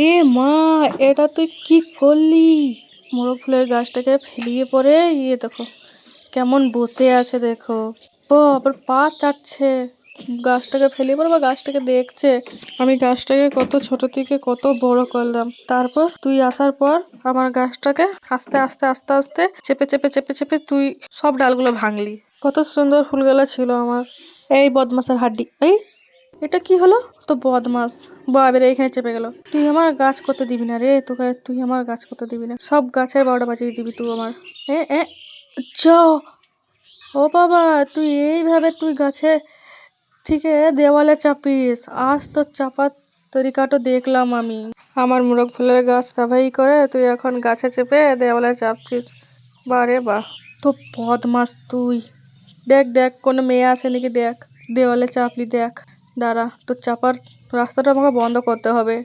এ মা, এটা তুই কি করলি? মোরগ ফুলের গাছটাকে ফেলিয়ে পরে দেখো কেমন বসে আছে, দেখো। ও আবার পা চাটছে। গাছটাকে ফেলিয়ে পরে বা গাছটাকে দেখছে। আমি গাছটাকে কত ছোট থেকে কত বড় করলাম, তারপর তুই আসার পর আমার গাছটাকে আস্তে আস্তে আস্তে আস্তে চেপে চেপে চেপে চেপে তুই সব ডালগুলো ভাঙলি। কত সুন্দর ফুলগুলো ছিল আমার। এই বদমাসের হাড্ডি, এই এটা কি হলো? তো বদমাস বাবের এখানে চেপে গেল। তুই আমার গাছ করতে দিবি না রে, তোকে তুই আমার গাছ করতে দিবি না। সব গাছের 12টা বাজিয়ে দিবি তুই আমার। এ এ চ ও বাবা, তুই এইভাবে তুই গাছে থেকে দেওয়ালে চাপিস? আজ তো চাপার তরিকাটা দেখলাম আমি। আমার মোরগ ফুলের গাছ তাবাই করে তুই এখন গাছে চেপে দেওয়ালে চাপছিস। বারে বাহ, তো বদমাস তুই। দেখ দেখ কোনো মেয়ে আছে নাকি, দেখ দেওয়ালে চাপলি, দেখ। দাঁড়া, তোর চাপার রাস্তাটা আমাকে বন্ধ করতে হবে।